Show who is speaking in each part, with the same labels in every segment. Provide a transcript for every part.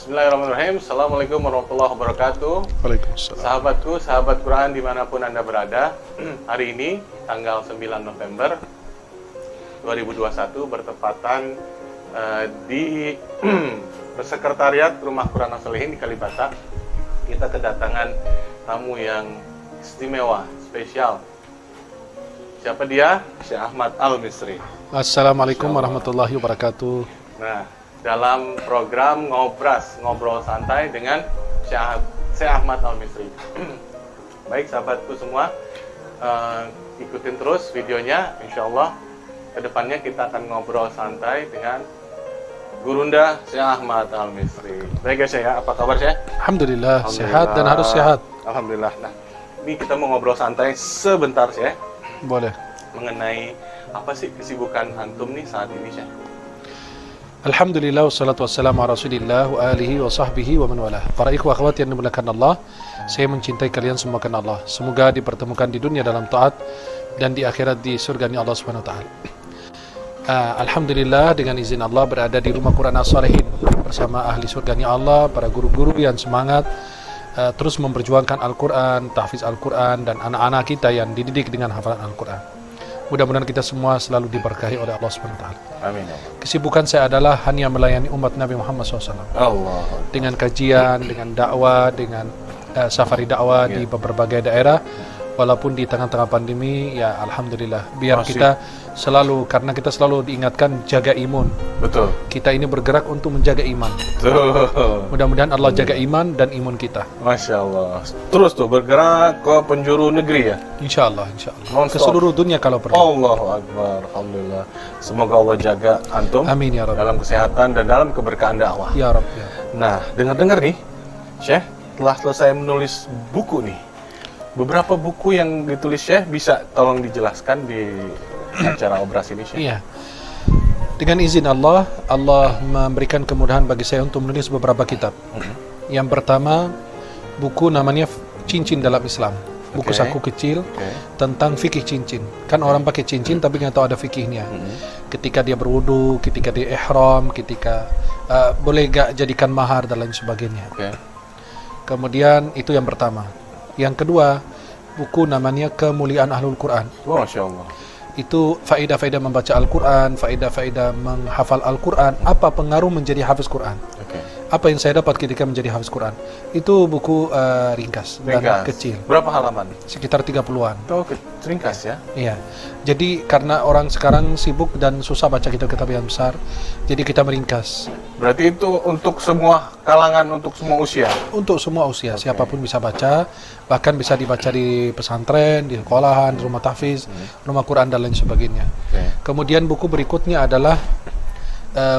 Speaker 1: Bismillahirrahmanirrahim. Assalamualaikum warahmatullahi wabarakatuh.
Speaker 2: Waalaikumsalam.
Speaker 1: Sahabatku, sahabat Quran dimanapun Anda berada. Hari ini, tanggal 9 November 2021, bertepatan di Sekretariat Rumah Quran As-Solihin di Kalibata. Kita kedatangan tamu yang istimewa, spesial. Siapa dia? Syekh Ahmad Al-Misri.
Speaker 2: Assalamualaikum warahmatullahi wabarakatuh.
Speaker 1: Nah, dalam program Ngobrol Santai dengan Syekh Ahmad Al-Misri. Baik sahabatku semua, ikutin terus videonya. Insya Allah kedepannya kita akan ngobrol santai dengan Gurunda Syekh Ahmad Al-Misri. Baik Syekh, apa kabar Syekh?
Speaker 2: Alhamdulillah, sehat dan harus sehat.
Speaker 1: Alhamdulillah. Nah, ini kita mau ngobrol santai sebentar Syekh.
Speaker 2: Boleh.
Speaker 1: Mengenai apa sih kesibukan antum nih saat ini Syekh?
Speaker 2: Alhamdulillah, wassalatu wassalamu ala rasulillah wa alihi wa sahbihi wa man walah. Para ikhwah akhwat yang dimuliakan Allah, saya mencintai kalian semua karena Allah. Semoga dipertemukan di dunia dalam taat dan di akhirat di surganya Allah Subhanahu wa taala. Alhamdulillah, dengan izin Allah berada di Rumah Quran As-Solihin bersama ahli surganya Allah, para guru-guru yang semangat terus memperjuangkan Al-Quran, tahfiz Al-Quran, dan anak-anak kita yang dididik dengan hafalan Al-Quran. Mudah-mudahan kita semua selalu diberkahi oleh Allah SWT.
Speaker 1: Amin.
Speaker 2: Kesibukan saya adalah hanya melayani umat Nabi Muhammad SAW.
Speaker 1: Allah.
Speaker 2: Dengan kajian, dengan dakwah, dengan safari dakwah di berbagai daerah. Walaupun di tengah-tengah pandemi, ya Alhamdulillah. Biar kita selalu, karena kita selalu diingatkan jaga imun.
Speaker 1: Betul.
Speaker 2: Kita ini bergerak untuk menjaga iman.
Speaker 1: Betul.
Speaker 2: Mudah-mudahan Allah jaga iman dan imun kita.
Speaker 1: Masya Allah. Terus tuh bergerak ke penjuru negeri ya?
Speaker 2: Insya Allah, insya Allah.
Speaker 1: Non-stop.
Speaker 2: Ke seluruh dunia kalau perlu.
Speaker 1: Allahu Akbar. Alhamdulillah. Semoga Allah jaga antum.
Speaker 2: Amin ya Rabb.
Speaker 1: Dalam kesehatan dan dalam keberkahan dakwah.
Speaker 2: Ya Rabb. Ya.
Speaker 1: Nah, dengar-dengar nih, Syekh, telah selesai menulis buku nih. Beberapa buku yang ditulis Syekh, bisa tolong dijelaskan di acara obras ini Syekh?
Speaker 2: Iya. Dengan izin Allah, Allah memberikan kemudahan bagi saya untuk menulis beberapa kitab. Yang pertama, buku namanya Cincin dalam Islam. Buku saku kecil tentang fikih cincin. Kan orang pakai cincin tapi nggak tahu ada fikihnya. Ketika dia berwudu, ketika dia ihram, ketika boleh gak jadikan mahar dan lain sebagainya. Kemudian itu yang pertama. Yang kedua, buku namanya Kemuliaan Ahlul Quran.
Speaker 1: Masya Allah.
Speaker 2: Itu faedah-faedah membaca Al-Quran, faedah-faedah menghafal Al-Quran, apa pengaruh menjadi hafiz Quran. Apa yang saya dapat ketika menjadi hafiz Quran. Itu buku ringkas dan kecil.
Speaker 1: Berapa halaman?
Speaker 2: Sekitar 30-an.
Speaker 1: Oh, ringkas ya?
Speaker 2: Iya. Jadi karena orang sekarang sibuk dan susah baca kitab-kitab yang besar, jadi kita meringkas.
Speaker 1: Berarti itu untuk semua kalangan, untuk semua usia?
Speaker 2: Untuk semua usia, siapapun bisa baca. Bahkan bisa dibaca di pesantren, di sekolahan, di rumah tahfiz, rumah Quran, dan lain sebagainya. Kemudian buku berikutnya adalah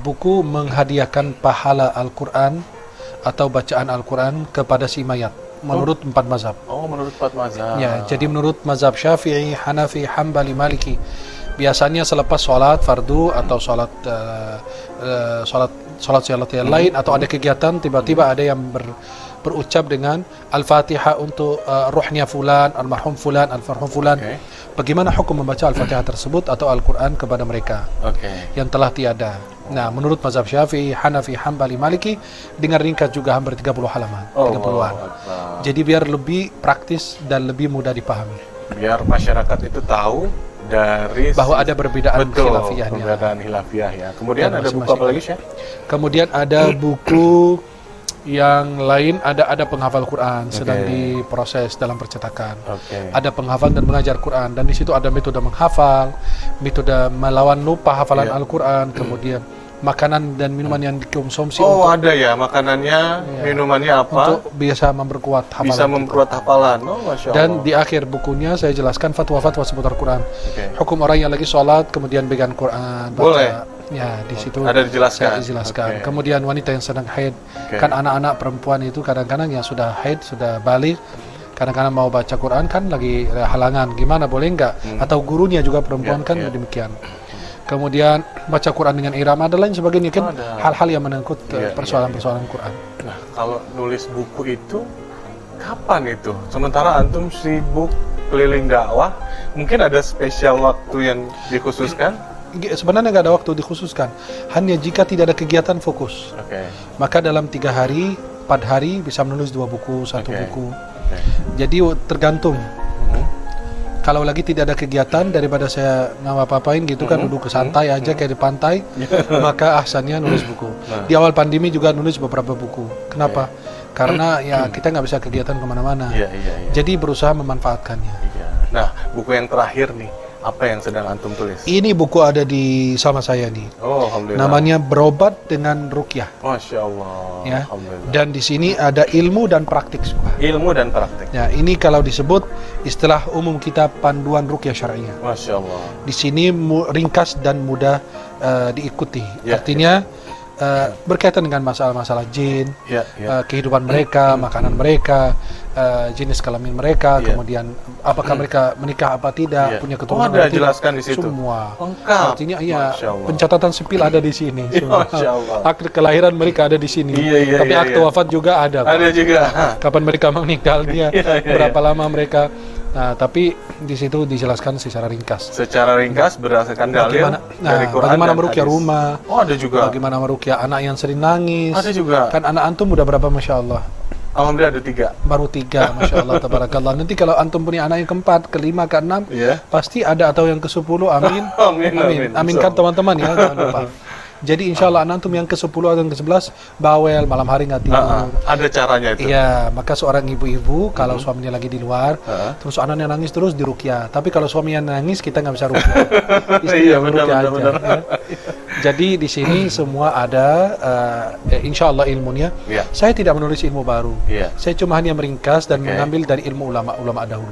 Speaker 2: buku menghadiahkan pahala Al-Quran atau bacaan Al-Quran kepada si mayat menurut 4 mazhab.
Speaker 1: Oh, menurut 4 mazhab.
Speaker 2: Ya, jadi menurut mazhab Syafi'i, Hanafi, Hambali, Maliki, biasanya selepas sholat fardu atau sholat yang lain atau ada kegiatan, tiba-tiba ada yang berucap dengan Al-Fatihah untuk ruhnya fulan, almarhum fulan, almarhum fulan. Bagaimana hukum membaca Al-Fatihah tersebut atau Al-Quran kepada mereka yang telah tiada? Nah, menurut mazhab Syafi'i, Hanafi, Hambali, Maliki, dengan ringkas juga hampir 30 halaman, 30-an. Jadi biar lebih praktis dan lebih mudah dipahami.
Speaker 1: Biar masyarakat itu tahu dari
Speaker 2: bahwa ada perbedaan khilafiyahnya.
Speaker 1: Perbedaan khilafiyah ya. Kemudian ada buku apa lagi Syekh?
Speaker 2: Kemudian ada buku yang lain, ada penghafal Quran sedang diproses dalam percetakan. Ada penghafal dan mengajar Quran, dan di situ ada metode menghafal, metode melawan lupa hafalan Al-Quran, kemudian makanan dan minuman yang dikonsumsi.
Speaker 1: Oh, ada ya makanannya, minumannya apa?
Speaker 2: Untuk bisa memperkuat hafalan.
Speaker 1: Bisa memperkuat hafalan. Oh, Masya Allah.
Speaker 2: Dan di akhir bukunya saya jelaskan fatwa-fatwa seputar Quran. Hukum orang yang lagi sholat kemudian pegang Quran.
Speaker 1: Boleh.
Speaker 2: Ya, di situ
Speaker 1: ada dijelaskan.
Speaker 2: Kemudian wanita yang sedang haid, kan anak-anak perempuan itu kadang-kadang yang sudah haid, sudah balik, kadang-kadang mau baca Quran kan lagi halangan, gimana boleh nggak? Atau gurunya juga perempuan kan demikian. Kemudian baca Quran dengan irama dan lain sebagainya kan hal-hal yang menyangkut persoalan-persoalan Quran.
Speaker 1: Nah, kalau nulis buku itu kapan itu? Sementara antum sibuk keliling dakwah, mungkin ada spesial waktu yang dikhususkan?
Speaker 2: sebenarnya nggak ada waktu dikhususkan. Hanya jika tidak ada kegiatan fokus. Maka dalam 3 hari, 4 hari bisa menulis 2 buku, 1 buku. Jadi tergantung. Kalau lagi tidak ada kegiatan, daripada saya ngapa-ngapain gitu kan, duduk ke santai aja kayak di pantai, maka ahsannya nulis buku. Di awal pandemi juga nulis beberapa buku. Kenapa? Karena ya kita nggak bisa kegiatan kemana-mana. Jadi berusaha memanfaatkannya.
Speaker 1: Nah, buku yang terakhir nih, apa yang sedang antum tulis?
Speaker 2: Ini buku ada di sama saya nih.
Speaker 1: Oh, alhamdulillah.
Speaker 2: Namanya Berobat dengan Ruqyah.
Speaker 1: Masya Allah.
Speaker 2: Ya.
Speaker 1: Alhamdulillah.
Speaker 2: Dan di sini ada ilmu dan praktik semua.
Speaker 1: Ilmu dan praktik.
Speaker 2: Ya, ini kalau disebut istilah umum kita panduan ruqyah syar'iyyah.
Speaker 1: Masya Allah.
Speaker 2: Di sini ringkas dan mudah diikuti. Artinya berkaitan dengan masalah-masalah jin, kehidupan mereka, makanan mereka, jenis kelamin mereka, kemudian apakah mereka menikah apa tidak, punya keturunan
Speaker 1: ada jelaskan di situ.
Speaker 2: Semua.
Speaker 1: Lengkap.
Speaker 2: Artinya pencatatan sipil ada di sini.
Speaker 1: Masya Allah.
Speaker 2: Akte kelahiran mereka ada di sini. Tapi akte wafat juga ada.
Speaker 1: Ada juga.
Speaker 2: Kapan mereka meninggalnya, berapa lama mereka. Nah, tapi di situ dijelaskan secara ringkas.
Speaker 1: Secara ringkas berdasarkan dalil dari Quran.
Speaker 2: Bagaimana meruqyah rumah?
Speaker 1: Oh, ada juga.
Speaker 2: Bagaimana meruqyah anak yang sering nangis?
Speaker 1: Ada juga.
Speaker 2: Kan anak antum udah berapa, masya Allah?
Speaker 1: Alhamdulillah ada 3.
Speaker 2: Baru 3, masya Allah, tabarakallah. Nanti kalau antum punya anak yang keempat, kelima, keenam, pasti ada atau yang ke-10. Amin. Aminkan teman-teman ya, jangan lupa. Jadi insya Allah anak antum yang ke-10 atau yang ke-11 bawel, malam hari nggak tidur.
Speaker 1: Ada caranya itu.
Speaker 2: Iya, maka seorang ibu-ibu kalau suaminya lagi di luar, terus anaknya nangis terus diruqyah. Tapi kalau suaminya nangis kita nggak bisa ruqyah.
Speaker 1: Iya, benar.
Speaker 2: Ya. Jadi di sini semua ada, insya Allah ilmunya. Saya tidak menulis ilmu baru. Saya cuma hanya meringkas dan mengambil dari ilmu ulama dahulu.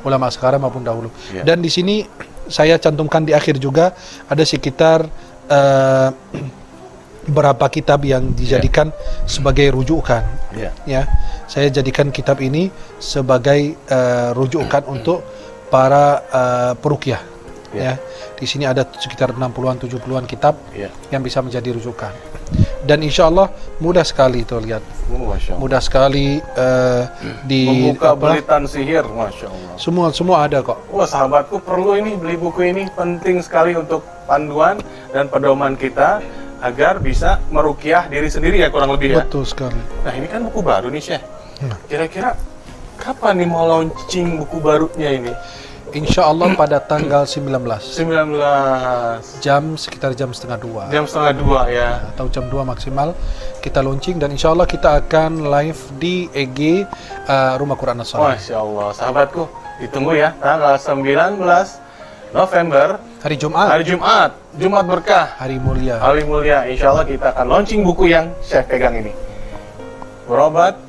Speaker 2: Ulama sekarang maupun dahulu. Dan di sini saya cantumkan di akhir juga ada sekitar berapa kitab yang dijadikan sebagai rujukan. Ya, saya jadikan kitab ini sebagai rujukan untuk para peruqyah. Ya, di sini ada sekitar 60-an 70-an kitab yang bisa menjadi rujukan. Dan insya Allah mudah sekali itu, lihat. Mudah sekali
Speaker 1: membuka belitan sihir, masya Allah.
Speaker 2: Semua ada kok.
Speaker 1: Wah, sahabatku perlu ini beli buku ini, penting sekali untuk panduan dan pedoman kita agar bisa meruqyah diri sendiri ya, kurang lebih ya.
Speaker 2: Betul sekali.
Speaker 1: Nah, ini kan buku baru nih, Syekh. Kira-kira kapan nih mau launching buku barunya ini?
Speaker 2: Insya Allah pada tanggal 19. Sekitar jam setengah 2.
Speaker 1: Jam setengah 2 ya.
Speaker 2: Atau jam 2 maksimal kita launching, dan insya Allah kita akan live di EG Rumah Quran As-Shalihin.
Speaker 1: Masya Allah, sahabatku, ditunggu ya, tanggal 19 November.
Speaker 2: Hari Jumat.
Speaker 1: Jumat berkah.
Speaker 2: Hari mulia.
Speaker 1: Insya Allah kita akan launching buku yang Syekh pegang ini. Berobat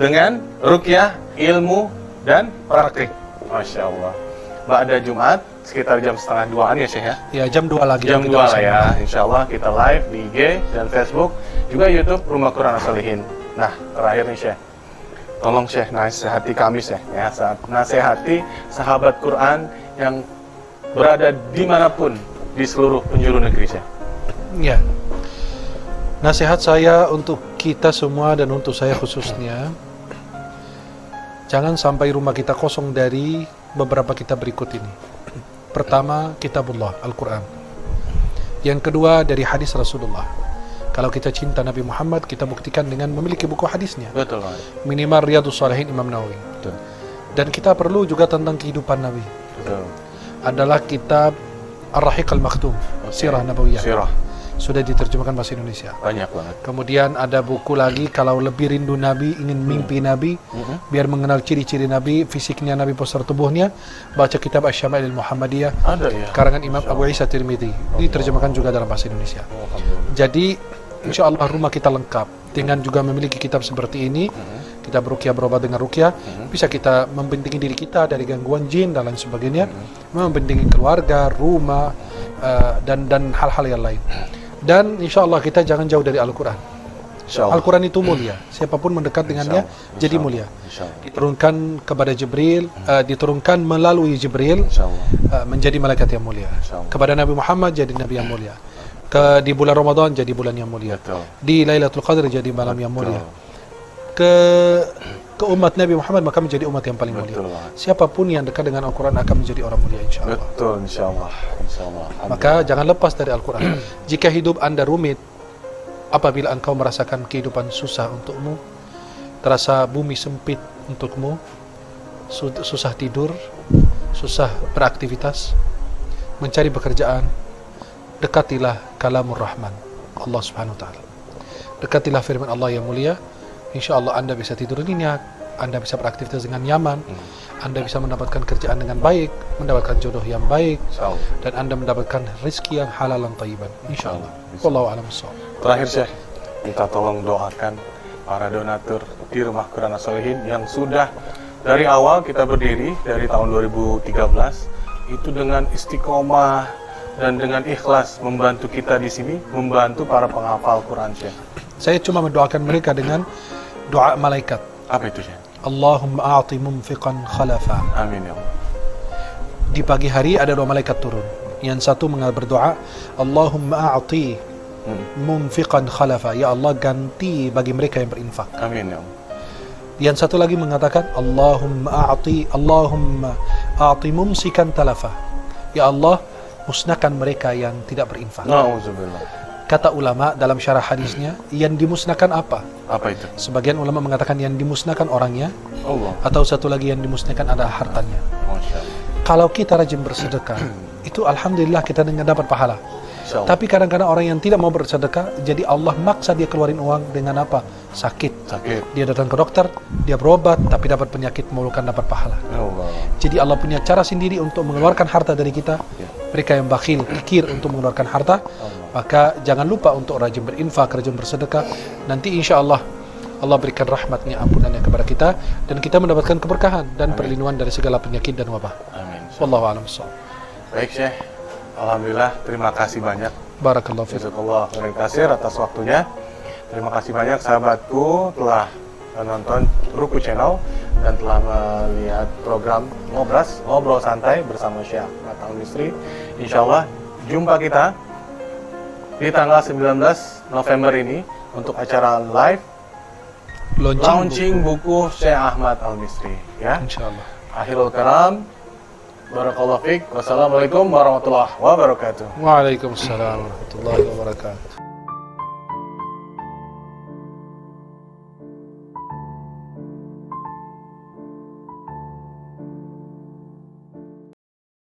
Speaker 1: dengan ruqyah, ilmu, dan praktik. Masya Allah. Pada Jumat sekitar jam setengah 2-an ya, Syekh ya?
Speaker 2: Ya, jam 2 lagi.
Speaker 1: Jam 2 lah ya. Insya Allah kita live di IG dan Facebook, juga YouTube Rumah Quran As-Shalihin. Nah, terakhir nih, Syekh. Tolong Syekh nasihati kami, Syekh. Ya, nasihati sahabat Quran yang berada dimanapun di seluruh penjuru negeri, Syekh.
Speaker 2: Ya. Nasihat saya untuk kita semua dan untuk saya khususnya, jangan sampai rumah kita kosong dari beberapa kitab berikut ini. Pertama, kitabullah, Al-Quran. Yang kedua, dari hadis Rasulullah. Kalau kita cinta Nabi Muhammad, kita buktikan dengan memiliki buku hadisnya.
Speaker 1: Betul.
Speaker 2: Minimal Riyadhus Shalihin Imam Nawawi.
Speaker 1: Betul.
Speaker 2: Dan kita perlu juga tentang kehidupan Nabi.
Speaker 1: Betul.
Speaker 2: Adalah kitab Ar-Rahiq Al-Maktum, Sirah Nabawiyah.
Speaker 1: Sirah.
Speaker 2: Sudah diterjemahkan bahasa Indonesia.
Speaker 1: Banyak banget.
Speaker 2: Kemudian ada buku lagi, kalau lebih rindu Nabi, ingin mimpi Nabi, biar mengenal ciri-ciri Nabi, fisiknya Nabi, postur tubuhnya, baca kitab Asy-Syama'il Muhammadiyah. Ada ya. Karangan Imam Abu Isa Tirmidzi. Diterjemahkan juga dalam bahasa Indonesia. Jadi, insya Allah rumah kita lengkap dengan juga memiliki kitab seperti ini. Kita beruqyah, berobat dengan ruqyah, bisa kita membentengi diri kita dari gangguan jin dan lain sebagainya, membentengi keluarga, rumah, dan hal-hal yang lain. Dan insya Allah kita jangan jauh dari Al-Quran. Al-Quran itu mulia. Siapapun mendekat dengannya jadi mulia. Diturunkan kepada Jibril, diturunkan melalui Jibril, menjadi malaikat yang mulia. Kepada Nabi Muhammad jadi Nabi yang mulia. Di bulan Ramadan jadi bulan yang mulia. Di Lailatul Qadar jadi malam yang mulia. ke umat Nabi Muhammad, maka menjadi umat yang paling mulia. Siapapun yang dekat dengan Al-Quran akan menjadi orang mulia, insya Allah.
Speaker 1: Betul, insya Allah. Insya Allah.
Speaker 2: Maka jangan lepas dari Al-Quran. Jika hidup Anda rumit, apabila engkau merasakan kehidupan susah untukmu, terasa bumi sempit untukmu, susah tidur, susah beraktivitas, mencari pekerjaan, dekatilah kalamur Rahman, Allah Subhanahu wa Ta'ala. Dekatilah firman Allah yang mulia. Insya Allah Anda bisa tidur nyenyak, Anda bisa beraktivitas dengan nyaman, Anda bisa mendapatkan kerjaan dengan baik, mendapatkan jodoh yang baik, dan Anda mendapatkan rezeki yang halal dan thayyiban. Insya Allah. Wallahu a'lam bishawab.
Speaker 1: Terakhir Syekh, minta tolong doakan para donatur di Rumah Quran As-Sholihin yang sudah dari awal kita berdiri dari tahun 2013 itu dengan istiqomah dan dengan ikhlas membantu kita di sini, membantu para penghafal Quran Syekh.
Speaker 2: Saya cuma mendoakan mereka dengan doa malaikat.
Speaker 1: Apa itu Syekh?
Speaker 2: Allahumma a'ti mumfiqan khalafa.
Speaker 1: Amin ya Allah.
Speaker 2: Di pagi hari ada dua malaikat turun. Yang satu berdoa, Allahumma a'ti mumfiqan khalafa. Ya Allah, ganti bagi mereka yang berinfak.
Speaker 1: Amin ya Allah.
Speaker 2: Yang satu lagi mengatakan, Allahumma a'ti mumsikan talafa. Ya Allah, musnahkan mereka yang tidak berinfak.
Speaker 1: Na'udzubillah.
Speaker 2: Kata ulama dalam syarah hadisnya, yang dimusnahkan apa?
Speaker 1: Apa itu?
Speaker 2: Sebagian ulama mengatakan yang dimusnahkan orangnya,
Speaker 1: Allah.
Speaker 2: atau satu lagi yang dimusnahkan adalah hartanya.
Speaker 1: Masya Allah.
Speaker 2: Kalau kita rajin bersedekah, itu alhamdulillah kita dapat pahala. Tapi kadang-kadang orang yang tidak mau bersedekah, jadi Allah maksa dia keluarin uang dengan apa? Sakit. Dia datang ke dokter, dia berobat, tapi dapat penyakit, bukan dapat pahala.
Speaker 1: Allah.
Speaker 2: Jadi Allah punya cara sendiri untuk mengeluarkan harta dari kita. Mereka yang bakhil, kikir untuk mengeluarkan harta, maka jangan lupa untuk rajin berinfak, rajin bersedekah. Nanti insya Allah Allah berikan rahmatnya, ampunannya kepada kita, dan kita mendapatkan keberkahan dan perlindungan dari segala penyakit dan wabah.
Speaker 1: Amin.
Speaker 2: Wallahu a'lam bishawab.
Speaker 1: Baik Syekh, alhamdulillah, terima kasih banyak.
Speaker 2: Barakallahu fiik.
Speaker 1: Jazakallah khairan katsir atas waktunya. Terima kasih banyak sahabatku telah menonton Ruku Channel dan telah melihat program Ngobras, Ngobrol Santai bersama Syekh Ahmad Al-Misri. Insya Allah jumpa kita di tanggal 19 November ini untuk acara live launching buku Syekh Ahmad Al-Misri, ya. Insya Allah. Akhirul kalam, barakallahu fiik. Wassalamualaikum warahmatullahi wabarakatuh.
Speaker 2: Waalaikumsalam warahmatullahi wabarakatuh.